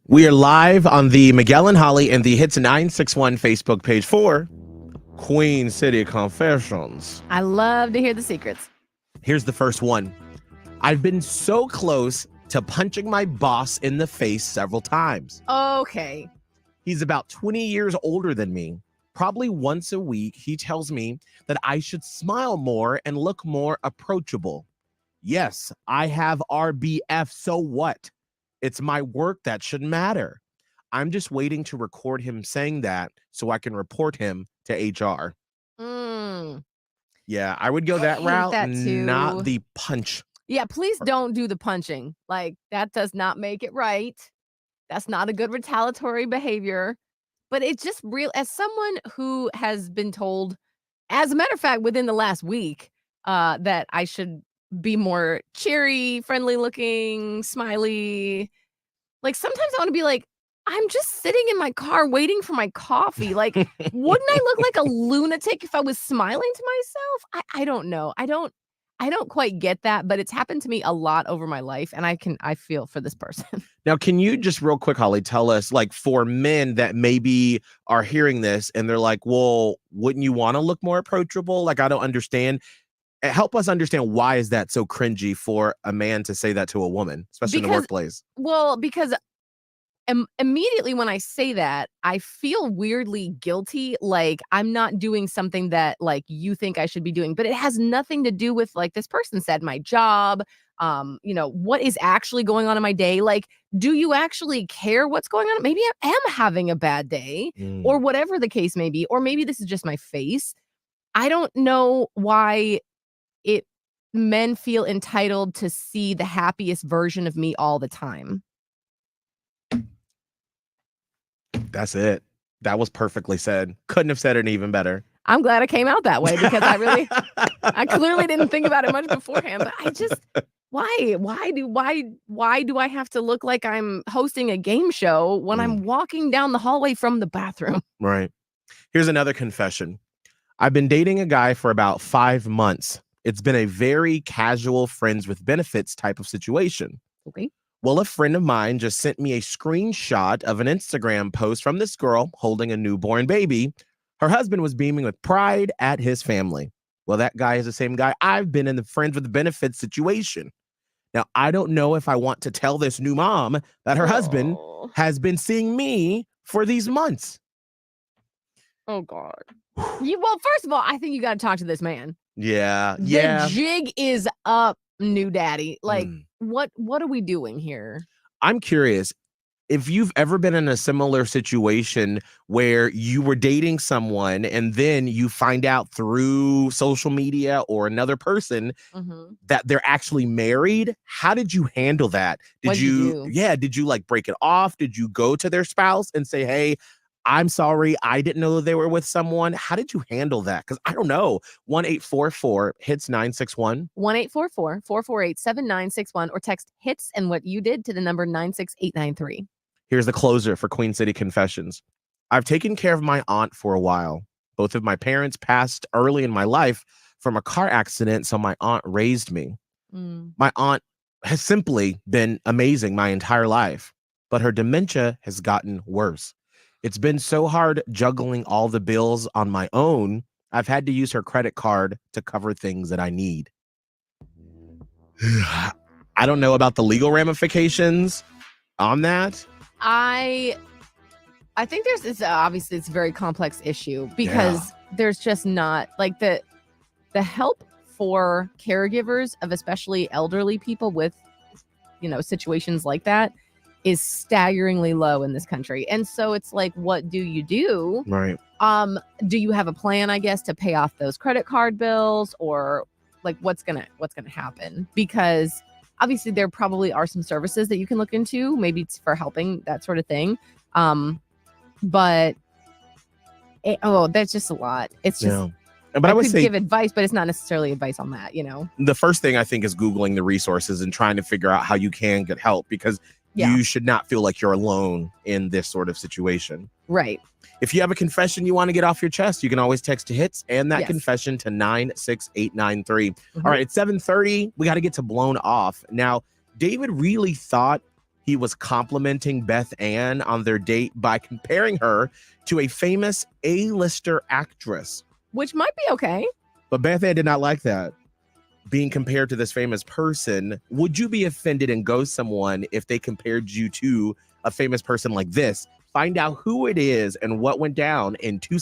We are live on the Miguel and Holly and the Hits 961 Facebook page for Queen City Confessions. I love to hear the secrets. Here's the first one. I've been so close to punching my boss in the face several times. Okay. He's about 20 years older than me. Probably once a week, he tells me that I should smile more and look more approachable. Yes, I have RBF, so what? It's my work that should matter. I'm just waiting to record him saying that so I can report him to HR. Yeah, I would go that hate route, that too. not the punch. Yeah, please don't do the punching. Like, that does not make it right. That's not a good retaliatory behavior. But it's just real. As someone who has been told, as a matter of fact, within the last week, that I should be more cheery, friendly looking, smiley. Like, sometimes I want to be like, I'm just sitting in my car waiting for my coffee. Like, wouldn't I look like a lunatic if I was smiling to myself? I don't know. I don't quite get that, but it's happened to me a lot over my life, and I feel for this person. Now, can you just real quick, Holly, tell us, like, for men that maybe are hearing this and they're like, well, wouldn't you want to look more approachable? Like, I don't understand. Help us understand, why is that so cringy for a man to say that to a woman, especially in the workplace? Well, because immediately when I say that, I feel weirdly guilty, like I'm not doing something that like you think I should be doing, but it has nothing to do with, like this person said, my job, what is actually going on in my day. Like, do you actually care what's going on? Maybe I am having a bad day or whatever the case may be, or maybe this is just my face. I don't know why men feel entitled to see the happiest version of me all the time. That's it. That was perfectly said. Couldn't have said it even better. I'm glad I came out that way, because I clearly didn't think about it much beforehand, but I just, why do I have to look like I'm hosting a game show when I'm walking down the hallway from the bathroom? Right. Here's another confession. I've been dating a guy for about 5 months. It's been a very casual friends with benefits type of situation. Okay. Well, a friend of mine just sent me a screenshot of an Instagram post from this girl holding a newborn baby. Her husband was beaming with pride at his family. Well, that guy is the same guy I've been in the friends with benefits situation. Now, I don't know if I want to tell this new mom that her husband has been seeing me for these months. Oh, God. Well, first of all, I think you got to talk to this man. Yeah. The jig is up, new daddy. Like, what are we doing here? I'm curious if you've ever been in a similar situation where you were dating someone and then you find out through social media or another person that they're actually married. How did you handle that? Did you like break it off? Did you go to their spouse and say, hey, I'm sorry, I didn't know they were with someone? How did you handle that? Because I don't know. 1-844-HITS-961. 1-844-448-7961, or text HITS and what you did to the number 96893. Here's the closer for Queen City Confessions. I've taken care of my aunt for a while. Both of my parents passed early in my life from a car accident, so my aunt raised me. My aunt has simply been amazing my entire life, but her dementia has gotten worse. It's been so hard juggling all the bills on my own. I've had to use her credit card to cover things that I need. I don't know about the legal ramifications on that. I think obviously it's a very complex issue, because there's just not like the help for caregivers of especially elderly people with, situations like that is staggeringly low in this country. And so it's like, what do you do? Right. Do you have a plan, I guess, to pay off those credit card bills, or like what's gonna happen? Because obviously there probably are some services that you can look into, maybe it's for helping, that sort of thing. But that's just a lot. It's just but I would could give advice, but it's not necessarily advice on that, The first thing I think is Googling the resources and trying to figure out how you can get help, because you should not feel like you're alone in this sort of situation. Right. If you have a confession you want to get off your chest, you can always text to HITS and that confession to 96893. All right, it's 7:30. We got to get to blown off. Now, David really thought he was complimenting Beth Ann on their date by comparing her to a famous A-lister actress. Which might be okay. But Beth Ann did not like that. Being compared to this famous person, would you be offended and ghost someone if they compared you to a famous person like this? Find out who it is and what went down in 2